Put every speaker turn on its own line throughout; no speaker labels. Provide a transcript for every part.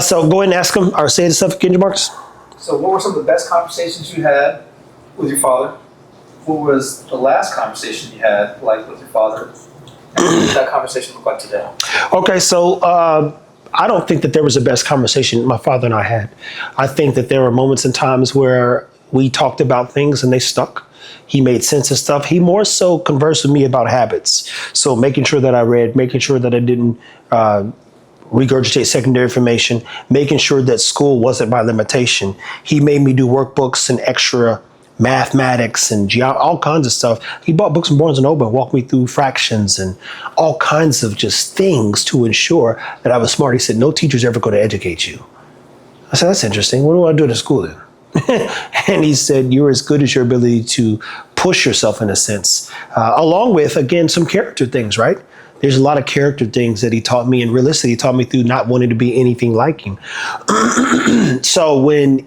So go ahead and ask him or say the stuff again, Marcus.
So what were some of the best conversations you had with your father? What was the last conversation you had like with your father? And what does that conversation look like today?
Okay, so I don't think that there was a best conversation my father and I had. I think that there were moments and times where we talked about things and they stuck. He made sense of stuff. He more so conversed with me about habits. So making sure that I read, making sure that I didn't regurgitate secondary information, making sure that school wasn't my limitation. He made me do workbooks and extra mathematics and all kinds of stuff. He bought books from Barnes & Noble and walked me through fractions and all kinds of just things to ensure that I was smart. He said, no teacher's ever going to educate you. I said, that's interesting. What do I do at school then? And he said, you're as good as your ability to push yourself in a sense, along with, again, some character things, right? There's a lot of character things that he taught me, and realistically, he taught me through not wanting to be anything like him. So when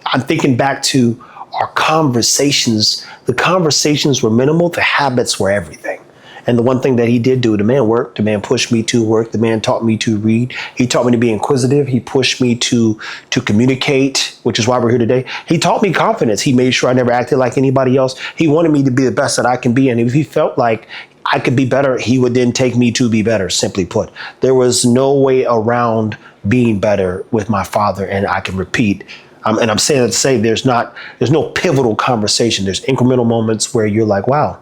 I'm thinking back to our conversations, the conversations were minimal, the habits were everything. And the one thing that he did do, the man worked, the man pushed me to work, the man taught me to read. He taught me to be inquisitive. He pushed me to communicate, which is why we're here today. He taught me confidence. He made sure I never acted like anybody else. He wanted me to be the best that I can be. And if he felt like I could be better, he would then take me to be better, simply put. There was no way around being better with my father. And I can repeat, and I'm saying that to say there's no pivotal conversation. There's incremental moments where you're like, wow,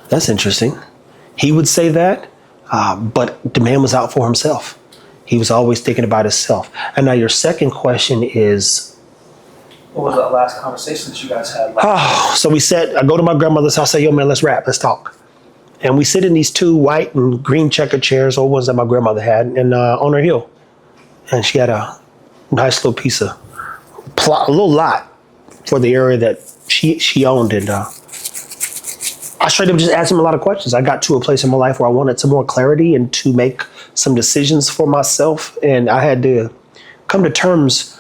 that's interesting. He would say that, but the man was out for himself. He was always thinking about himself. And now your second question is,
what was that last conversation that you guys had?
So I go to my grandmother's house, say, yo, man, let's rap, let's talk. And we sit in these two white and green checker chairs, old ones that my grandmother had, and on her hill. And she had a nice little piece of plot, a little lot for the area that she owned. And I straight up just asked him a lot of questions. I got to a place in my life where I wanted some more clarity and to make some decisions for myself. And I had to come to terms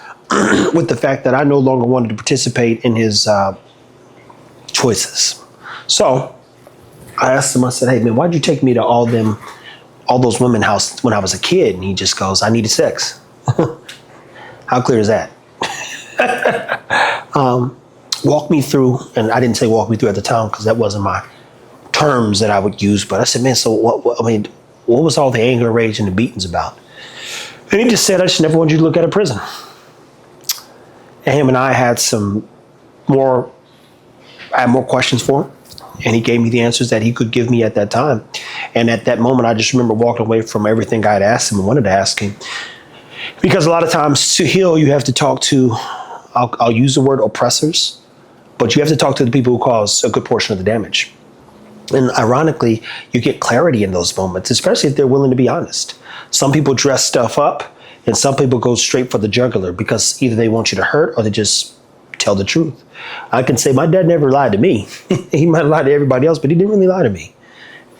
with the fact that I no longer wanted to participate in his choices. So I asked him, I said, hey, man, why'd you take me to all those women house when I was a kid? And he just goes, I needed sex. How clear is that? Walk me through, and I didn't say walk me through at the time because that wasn't my terms that I would use, but I said, man, so what was all the anger, rage, and the beatings about? And he just said, I just never wanted you to look at a prison. And him and I had more questions for him, and he gave me the answers that he could give me at that time. And at that moment, I just remember walking away from everything I had asked him and wanted to ask him. Because a lot of times to heal, you have to talk to, I'll use the word oppressors, but you have to talk to the people who cause a good portion of the damage. And ironically, you get clarity in those moments, especially if they're willing to be honest. Some people dress stuff up and some people go straight for the jugular because either they want you to hurt or they just tell the truth. I can say my dad never lied to me. He might lie to everybody else, but he didn't really lie to me.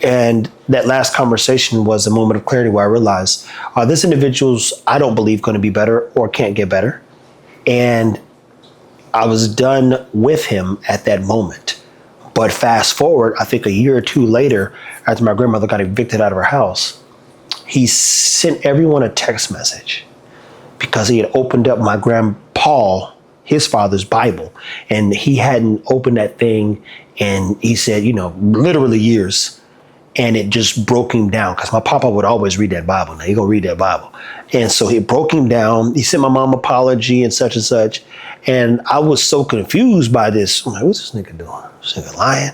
And that last conversation was a moment of clarity where I realized this individual's, I don't believe, going to be better or can't get better. And I was done with him at that moment. But fast forward, I think a year or two later, after my grandmother got evicted out of her house, he sent everyone a text message because he had opened up my grandpa, his father's Bible, and he hadn't opened that thing. And he said, literally years. And it just broke him down because my papa would always read that Bible. Now he gonna read that Bible. And so he broke him down. He sent my mom an apology and such. And I was so confused by this. I'm like, what's this nigga doing? This nigga lying?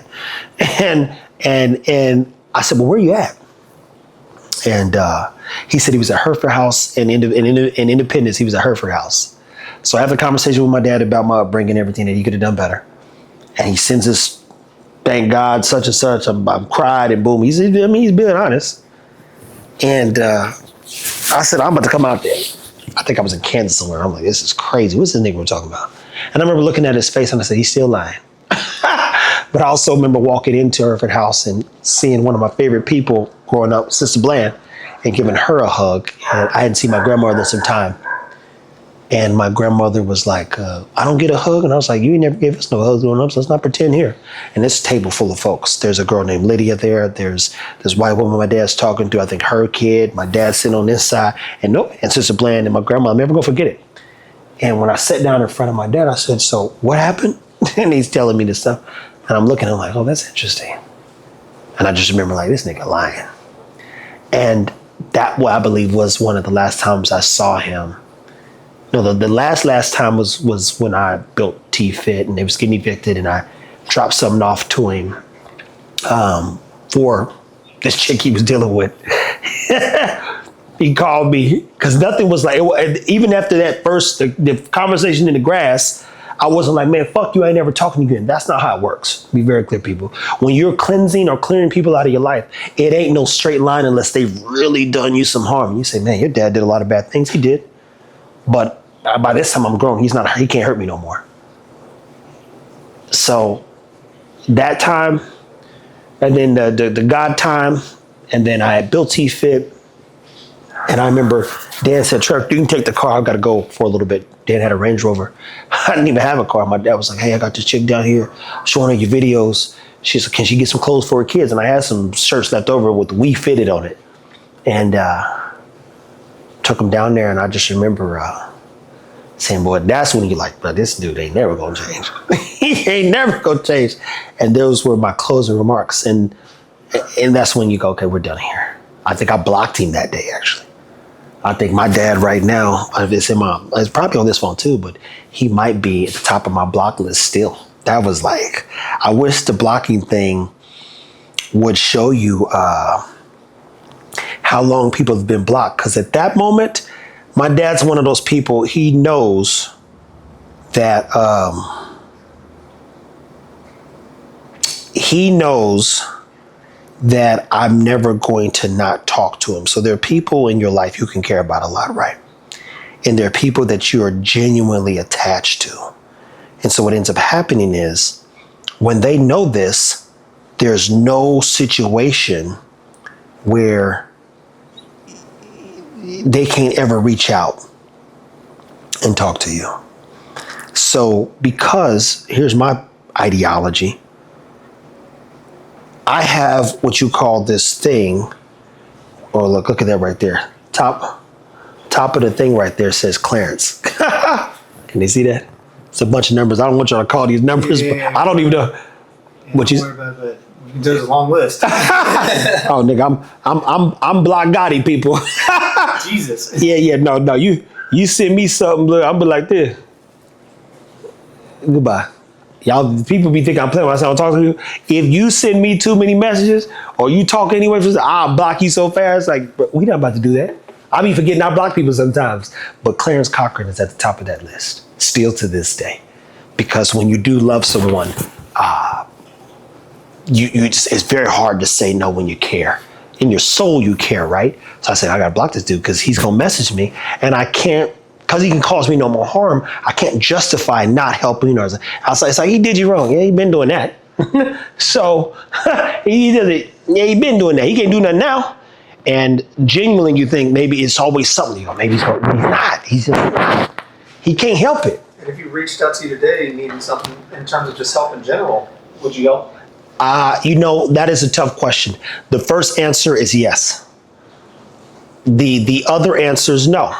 And I said, well, where you at? And he said he was at Hereford House in Independence. He was at Hereford House. So I had a conversation with my dad about my upbringing and everything that he could have done better. And he sends this, thank God, such and such. I'm cried and boom. He's being honest. And I said, I'm about to come out there. I think I was in Kansas somewhere. I'm like, this is crazy. What's this nigga we're talking about? And I remember looking at his face and I said, he's still lying. But I also remember walking into Hereford House and seeing one of my favorite people growing up, Sister Bland, and giving her a hug. And I hadn't seen my grandmother in some time. And my grandmother was like, I don't get a hug. And I was like, you never gave us no hugs growing up, so let's not pretend here. And it's a table full of folks. There's a girl named Lydia there. There's this white woman my dad's talking to, I think her kid, my dad sitting on this side, and Sister Bland and my grandma. I'm never gonna forget it. And when I sat down in front of my dad, I said, so what happened? And he's telling me this stuff. And I'm looking, I'm like, oh, that's interesting. And I just remember like, this nigga lying. And that, what I believe was one of the last times I saw him. No, the last time was when I built T-Fit and they was getting evicted and I dropped something off to him for this chick he was dealing with. He called me because nothing was like, even after that first, the conversation in the grass, I wasn't like, man, fuck you, I ain't never talking to you again. That's not how it works. Be very clear, people. When you're cleansing or clearing people out of your life, it ain't no straight line unless they've really done you some harm. You say, man, your dad did a lot of bad things. He did. But by this time I'm grown. He can't hurt me no more. So that time, and then the God time, and then I had built T-Fit. And I remember Dan said, Trevor, you can take the car. I've got to go for a little bit. Dan had a Range Rover. I didn't even have a car. My dad was like, hey, I got this chick down here showing her your videos. She said, can she get some clothes for her kids? And I had some shirts left over with We Fitted on it. And took them down there. And I just remember saying, boy, that's when you like, bro, this dude ain't never going to change. He ain't never going to change. And those were my closing remarks. And that's when you go, okay, we're done here. I think I blocked him that day, actually. I think my dad right now, it's probably on this phone too, but he might be at the top of my block list still. That was like, I wish the blocking thing would show you how long people have been blocked. Because at that moment, my dad's one of those people, he knows that, that I'm never going to not talk to him. So there are people in your life you can care about a lot, right? And there are people that you are genuinely attached to. And so what ends up happening is when they know this, there's no situation where they can't ever reach out and talk to you. So because here's my ideology, I have what you call this thing, or look at that right there. Top of the thing right there says Clarence. Can they see that? It's a bunch of numbers. I don't want y'all to call these numbers, but I don't even know what you.
There's a long list.
Oh, nigga, I'm Block Gotti, people.
Jesus.
Yeah, no. You send me something, look, I'll be like this. Goodbye. Y'all, people be thinking I'm playing when I say I'm talking to you. If you send me too many messages or you talk anyway, I'll block you so fast. Like, bro, we not about to do that. I be forgetting I block people sometimes. But Clarence Cochran is at the top of that list, still to this day. Because when you do love someone, it's very hard to say no when you care. In your soul, you care, right? So I said, I gotta block this dude because he's gonna message me and I can't, because he can cause me no more harm, I can't justify not helping. I was like, it's like, he did you wrong. Yeah, he been doing that. So he did it. Yeah, he been doing that. He can't do nothing now. And genuinely, you think maybe it's always something. You go, maybe he's not. He's just not. He can't help it.
And if he reached out to you today needing something in terms of just help in general, would you help?
That is a tough question. The first answer is yes. The other answer is no.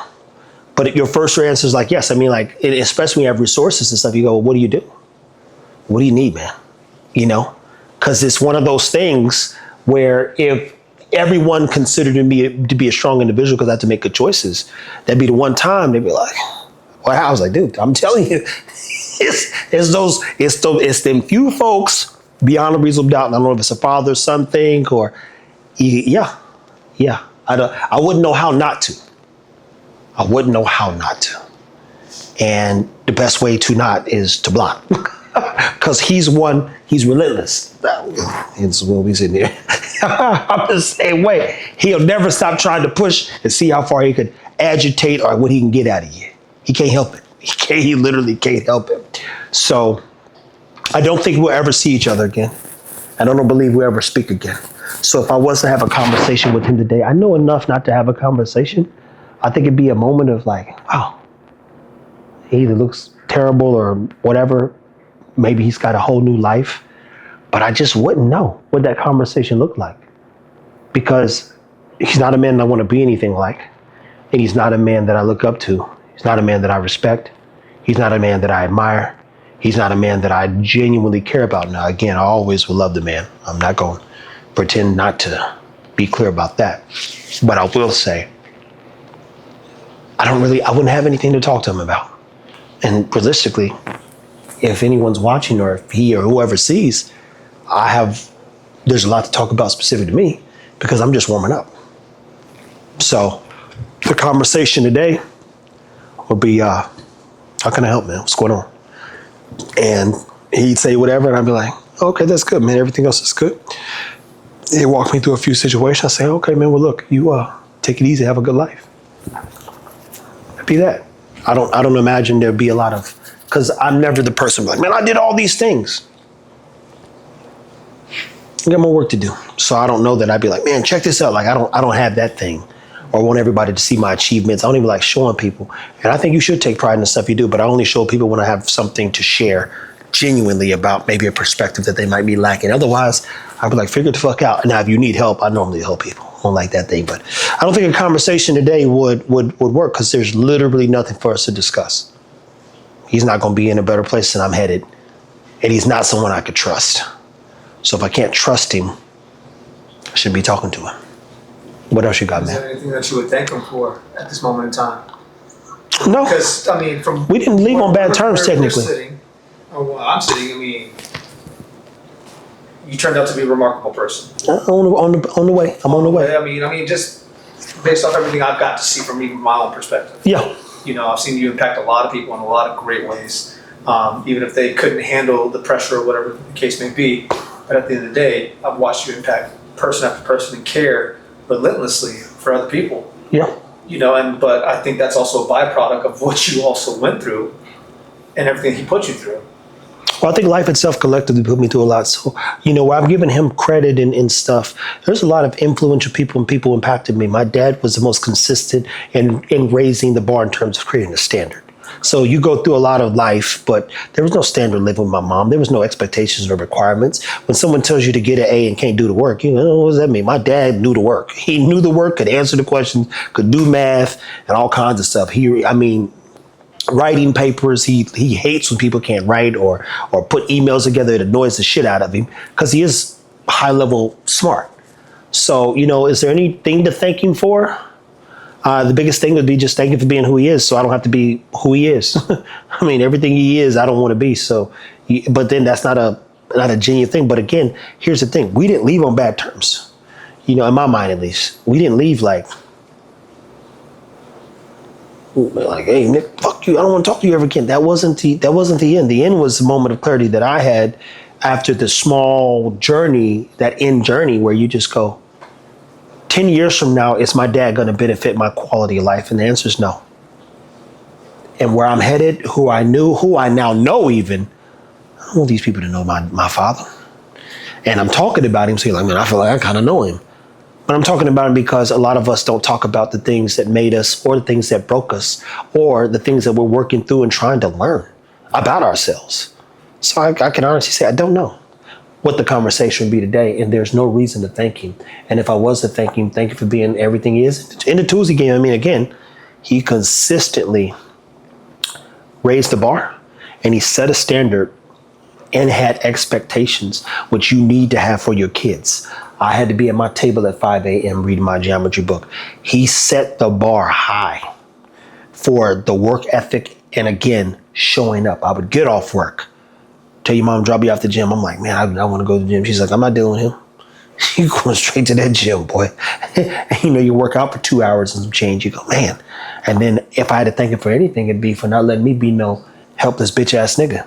But your first answer is like, yes. I mean, like, especially when you have resources and stuff, you go, well, what do you do? What do you need, man? You know, because it's one of those things where if everyone considered me to be a strong individual because I had to make good choices, that'd be the one time they'd be like, well, I was like, dude, I'm telling you, it's them few folks beyond a reasonable doubt. And I don't know if it's a father-son thing or, yeah. I wouldn't know how not to. I wouldn't know how not to. And the best way to not is to block. Because he's relentless. It's what we sitting here. I'm the same way. He'll never stop trying to push and see how far he could agitate or what he can get out of you. He can't help it. He literally can't help it. So I don't think we'll ever see each other again. I don't believe we'll ever speak again. So if I was to have a conversation with him today, I know enough not to have a conversation. I think it'd be a moment of like, wow, He either looks terrible or whatever. Maybe he's got a whole new life. But I just wouldn't know what that conversation looked like. Because he's not a man that I want to be anything like. And he's not a man that I look up to. He's not a man that I respect. He's not a man that I admire. He's not a man that I genuinely care about. Now, again, I always will love the man. I'm not going to pretend not to be clear about that. But I will say, I wouldn't have anything to talk to him about. And realistically, if anyone's watching or if he or whoever sees, there's a lot to talk about specific to me because I'm just warming up. So the conversation today will be, how can I help, man? What's going on? And he'd say whatever, and I'd be like, okay, that's good, man. Everything else is good. He'd walk me through a few situations. I say, okay, man, well, look, you take it easy, have a good life. It'd be that. I don't imagine there'd be a lot of, because I'm never the person like, man, I did all these things. I got more work to do. So I don't know that I'd be like, man, check this out. Like, I don't have that thing or want everybody to see my achievements. I don't even like showing people. And I think you should take pride in the stuff you do, but I only show people when I have something to share genuinely about maybe a perspective that they might be lacking. Otherwise, I'd be like, figure the fuck out. Now, if you need help, I normally help people. I don't like that thing, but I don't think a conversation today would work because there's literally nothing for us to discuss. He's not going to be in a better place than I'm headed. And he's not someone I could trust. So if I can't trust him, I shouldn't be talking to him. What else you got, man?
Is there anything that you would thank him for at this moment in time?
No.
Because, I mean,
we didn't leave on bad terms, technically.
I'm sitting, I mean, you turned out to be a remarkable person.
On the way. I'm on the way.
I mean, just based off everything I've got to see from even my own perspective.
Yeah.
You know, I've seen you impact a lot of people in a lot of great ways, even if they couldn't handle the pressure or whatever the case may be. But at the end of the day, I've watched you impact person after person and care relentlessly for other people.
Yeah.
You know, but I think that's also a byproduct of what you also went through and everything he put you through.
Well, I think life itself collectively put me through a lot. So, you know, I'm giving him credit and stuff. There's a lot of influential people and people impacted me. My dad was the most consistent in raising the bar in terms of creating a standard. So you go through a lot of life, but there was no standard living with my mom. There was no expectations or requirements. When someone tells you to get an A and can't do the work, you know, what does that mean? My dad knew the work. He knew the work, could answer the questions, could do math and all kinds of stuff. Writing papers, he hates when people can't write or put emails together. It annoys the shit out of him because he is high level smart. So, you know, is there anything to thank him for? The biggest thing would be just thank him for being who he is so I don't have to be who he is. I mean, everything he is, I don't want to be. So, but then that's not a genuine thing. But again, here's the thing. We didn't leave on bad terms. You know, in my mind, at least. We didn't leave like, hey, Nick, fuck you. I don't want to talk to you ever again. That wasn't the end. The end was the moment of clarity that I had after the small journey, that end journey where you just go, 10 years from now, is my dad going to benefit my quality of life? And the answer is no. And where I'm headed, who I now know even, I don't want these people to know my father. And I'm talking about him, so you're like, man, I feel like I kind of know him. But I'm talking about him because a lot of us don't talk about the things that made us or the things that broke us or the things that we're working through and trying to learn about ourselves. So I can honestly say I don't know what the conversation would be today, and there's no reason to thank him. And if I was to thank him for being everything he is. In the Tuesday game, I mean, again, he consistently raised the bar and he set a standard and had expectations, which you need to have for your kids. I had to be at my table at 5 a.m. reading my geometry book. He set the bar high for the work ethic and, again, showing up. I would get off work, tell your mom, drop you off the gym. I'm like, man, I want to go to the gym. She's like, I'm not dealing with him. You going straight to that gym, boy. And, you know, you work out for 2 hours and some change. You go, man. And then if I had to thank him for anything, it'd be for not letting me be no helpless bitch ass nigga.